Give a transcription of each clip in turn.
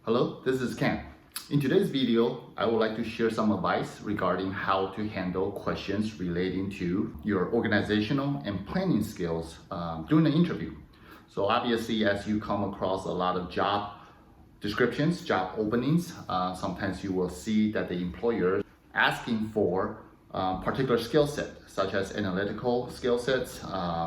Hello, this is Ken. In today's video, I would like to share some advice regarding how to handle questions relating to your organizational and planning skills during the interview. So obviously, as you come across a lot of job descriptions, job openings, sometimes you will see that the employer asking for particular skill set, such as analytical skill sets,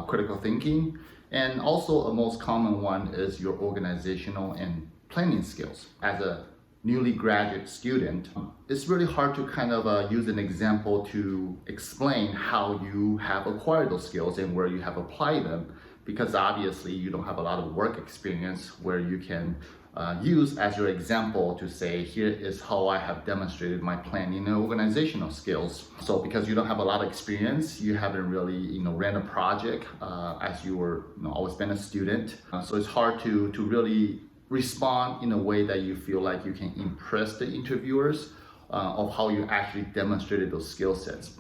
critical thinking, and also a most common one is your organizational and planning skills. As a newly graduate student, it's really hard to kind of use an example to explain how you have acquired those skills and where you have applied them, because obviously you don't have a lot of work experience where you can use as your example to say, here is how I have demonstrated my planning and organizational skills. So because you don't have a lot of experience, you haven't really ran a project as you were always been a student. So it's hard to really respond in a way that you feel like you can impress the interviewers of how you actually demonstrated those skill sets.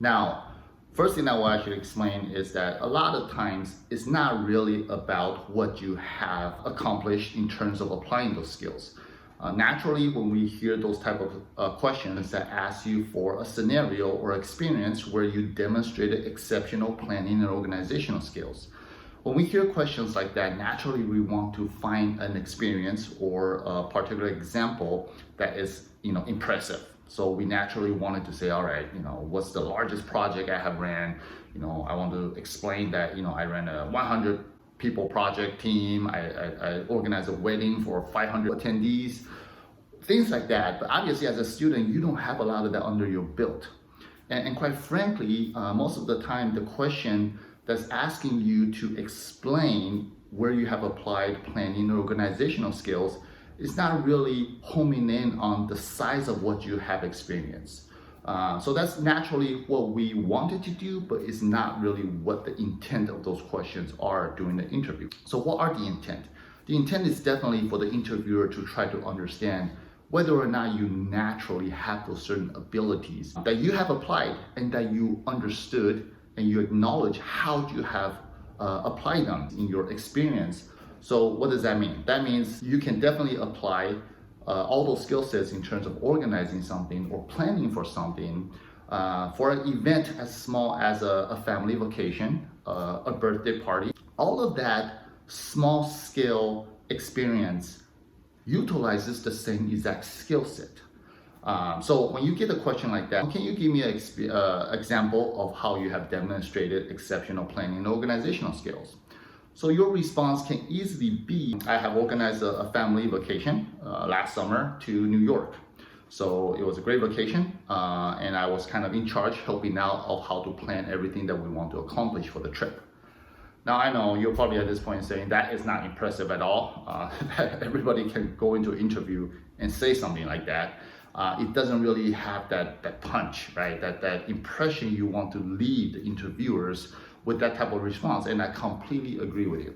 Now, first thing I will actually explain is that a lot of times it's not really about what you have accomplished in terms of applying those skills. Naturally, when we hear those type of questions that ask you for a scenario or experience where you demonstrated exceptional planning and organizational skills, when we hear questions like that, naturally we want to find an experience or a particular example that is, impressive. So we naturally wanted to say, all right, what's the largest project I have ran? I want to explain that, I ran a 100 people project team. I organized a wedding for 500 attendees, things like that. But obviously as a student, you don't have a lot of that under your belt. And quite frankly, most of the time, the question that's asking you to explain where you have applied planning or organizational skills is not really homing in on the size of what you have experienced. So that's naturally what we wanted to do, but it's not really what the intent of those questions are during the interview. So what are the intent? The intent is definitely for the interviewer to try to understand whether or not you naturally have those certain abilities that you have applied and that you understood and you acknowledge how you have applied them in your experience. So what does that mean? That means you can definitely apply all those skill sets in terms of organizing something or planning for something, for an event as small as a family vacation, a birthday party. All of that small scale experience utilizes the same exact skill set. So when you get a question like that, can you give me an example of how you have demonstrated exceptional planning and organizational skills? So your response can easily be, I have organized a family vacation last summer to New York. So it was a great vacation, and I was kind of in charge, helping out of how to plan everything that we want to accomplish for the trip. Now I know you're probably at this point saying that is not impressive at all. Everybody can go into an interview and say something like that. It doesn't really have that punch, right? That impression you want to leave the interviewers with that type of response, and I completely agree with you.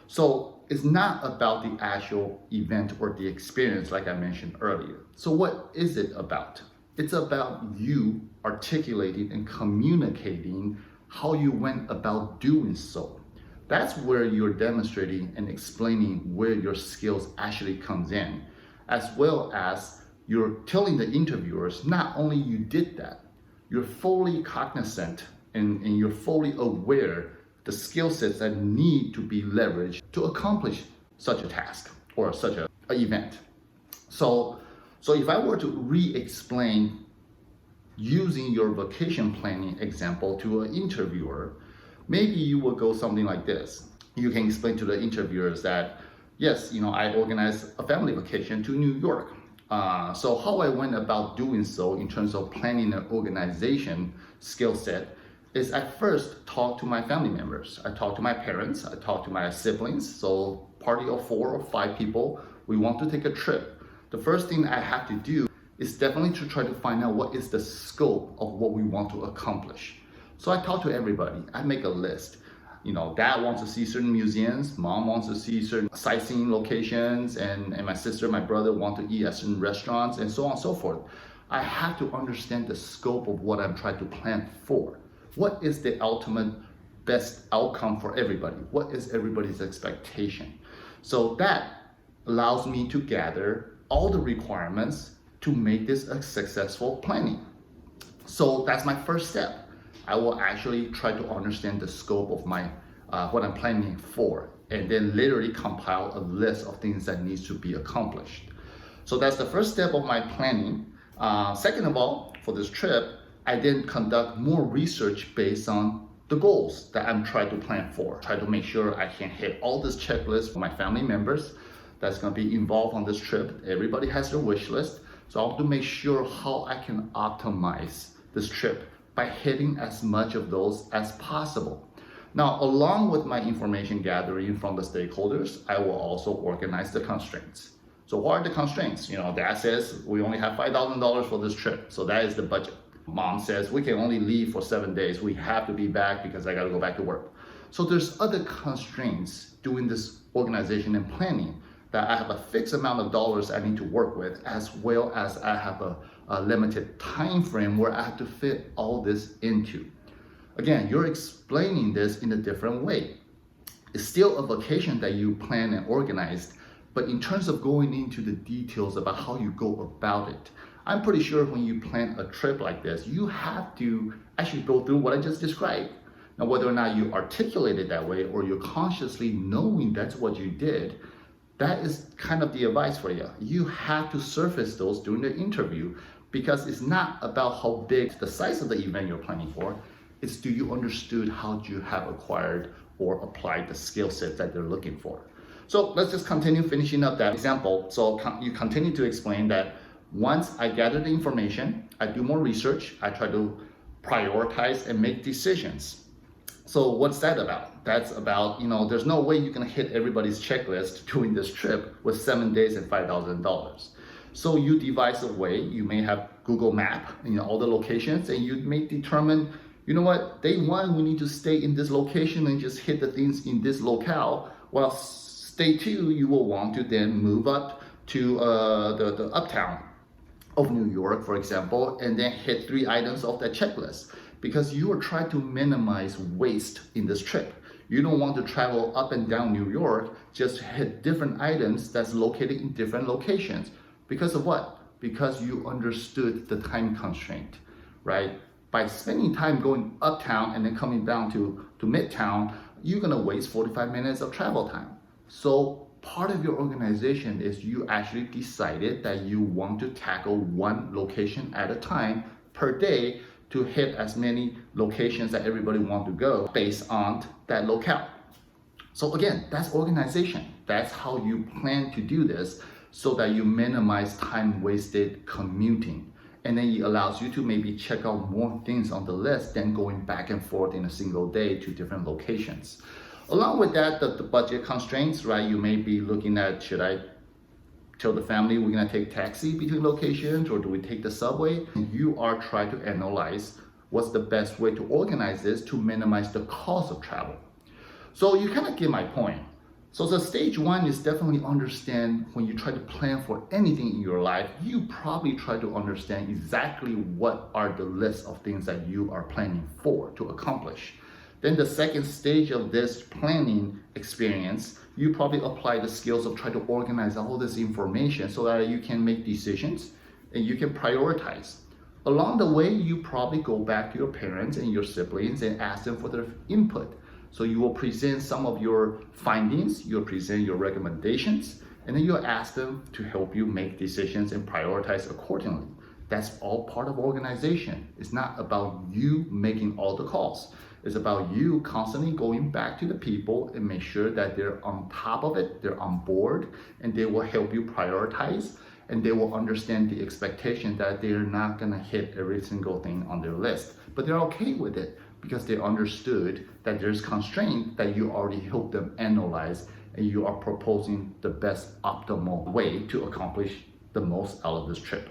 So it's not about the actual event or the experience like I mentioned earlier. So what is it about? It's about you articulating and communicating how you went about doing so. That's where you're demonstrating and explaining where your skills actually comes in, as well as you're telling the interviewers not only you did that, you're fully cognizant and you're fully aware the skill sets that need to be leveraged to accomplish such a task or such an event. So if I were to re-explain using your vacation planning example to an interviewer, maybe you will go something like this. You can explain to the interviewers that, yes, I organized a family vacation to New York. So how I went about doing so in terms of planning and organization skill set is I first talked to my family members. I talked to my parents, I talked to my siblings. So party of 4 or 5 people, we want to take a trip. The first thing I have to do is definitely to try to find out what is the scope of what we want to accomplish. So I talk to everybody, I make a list. Dad wants to see certain museums, mom wants to see certain sightseeing locations, and my sister, my brother want to eat at certain restaurants, and so on and so forth. I have to understand the scope of what I'm trying to plan for. What is the ultimate best outcome for everybody? What is everybody's expectation? So that allows me to gather all the requirements to make this a successful planning. So that's my first step. I will actually try to understand the scope of my what I'm planning for, and then literally compile a list of things that needs to be accomplished. So that's the first step of my planning. Second of all, for this trip, I then conduct more research based on the goals that I'm trying to plan for. Try to make sure I can hit all this checklist for my family members that's going to be involved on this trip. Everybody has their wish list. So I want to make sure how I can optimize this trip by hitting as much of those as possible. Now, along with my information gathering from the stakeholders, I will also organize the constraints. So what are the constraints? Dad says we only have $5,000 for this trip. So that is the budget. Mom says we can only leave for 7 days. We have to be back because I got to go back to work. So there's other constraints doing this organization and planning that I have a fixed amount of dollars I need to work with, as well as I have a limited time frame where I have to fit all this into. Again, you're explaining this in a different way. It's still a vacation that you plan and organized, but in terms of going into the details about how you go about it, I'm pretty sure when you plan a trip like this, you have to actually go through what I just described. Now, whether or not you articulate it that way or you're consciously knowing that's what you did, that is kind of the advice for you. You have to surface those during the interview, because it's not about how big the size of the event you're planning for. It's do you understood how you have acquired or applied the skill set that they're looking for. So let's just continue finishing up that example. So you continue to explain that once I gather the information, I do more research, I try to prioritize and make decisions. So what's that about? That's about, there's no way you can hit everybody's checklist during this trip with 7 days and $5,000. So you devise a way. You may have Google Map, all the locations, and you may determine, day one, we need to stay in this location and just hit the things in this locale. While day two, you will want to then move up to the uptown of New York, for example, and then hit 3 items off that checklist, because you are trying to minimize waste in this trip. You don't want to travel up and down New York, just hit different items that's located in different locations. Because of what? Because you understood the time constraint, right? By spending time going uptown and then coming down to midtown, you're gonna waste 45 minutes of travel time. So part of your organization is you actually decided that you want to tackle one location at a time per day to hit as many locations that everybody wants to go based on that locale. So again, that's organization. That's how you plan to do this, so that you minimize time wasted commuting. And then it allows you to maybe check out more things on the list than going back and forth in a single day to different locations. Along with that, the budget constraints, right? You may be looking at, should I tell the family we're gonna take taxi between locations, or do we take the subway? And you are trying to analyze what's the best way to organize this to minimize the cost of travel. So you kind of get my point. So the stage one is definitely understand when you try to plan for anything in your life, you probably try to understand exactly what are the list of things that you are planning for to accomplish. Then the second stage of this planning experience, you probably apply the skills of trying to organize all this information so that you can make decisions and you can prioritize. Along the way, you probably go back to your parents and your siblings and ask them for their input. So you will present some of your findings, you'll present your recommendations, and then you'll ask them to help you make decisions and prioritize accordingly. That's all part of organization. It's not about you making all the calls. It's about you constantly going back to the people and make sure that they're on top of it, they're on board, and they will help you prioritize, and they will understand the expectation that they're not gonna hit every single thing on their list, but they're okay with it because they understood that there's constraint that you already helped them analyze, and you are proposing the best optimal way to accomplish the most out of this trip.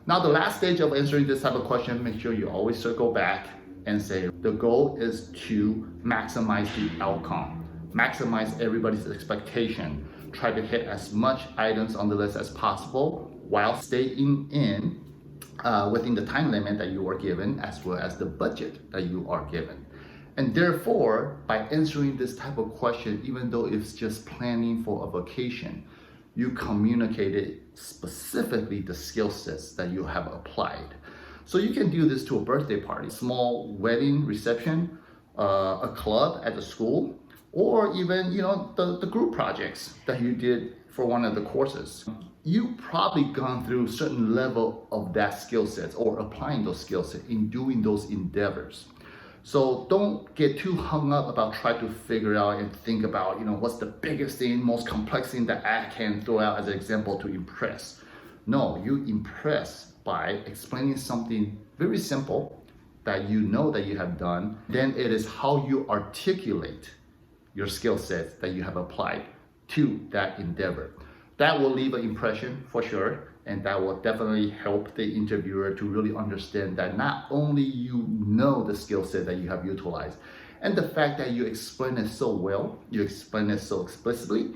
Now, the last stage of answering this type of question, make sure you always circle back and say, the goal is to maximize the outcome, maximize everybody's expectation, try to hit as much items on the list as possible while staying within the time limit that you are given, as well as the budget that you are given. And therefore, by answering this type of question, even though it's just planning for a vacation, you communicated specifically the skill sets that you have applied. So you can do this to a birthday party, small wedding reception, a club at the school, or even the group projects that you did for one of the courses. You've probably gone through a certain level of that skill sets or applying those skill sets in doing those endeavors. So don't get too hung up about trying to figure out and think about, what's the biggest thing, most complex thing that I can throw out as an example to impress. No, you impress by explaining something very simple that you know that you have done. Then it is how you articulate your skill sets that you have applied to that endeavor. That will leave an impression for sure, and that will definitely help the interviewer to really understand that not only you know the skill set that you have utilized, and the fact that you explain it so well, you explain it so explicitly,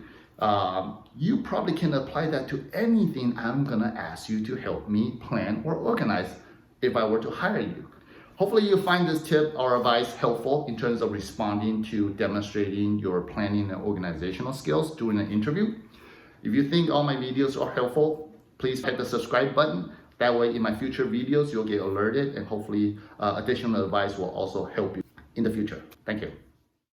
you probably can apply that to anything I'm gonna ask you to help me plan or organize if I were to hire you. Hopefully you find this tip or advice helpful in terms of responding to demonstrating your planning and organizational skills during an interview. If you think all my videos are helpful, please hit the subscribe button. That way in my future videos, you'll get alerted, and hopefully additional advice will also help you in the future. Thank you.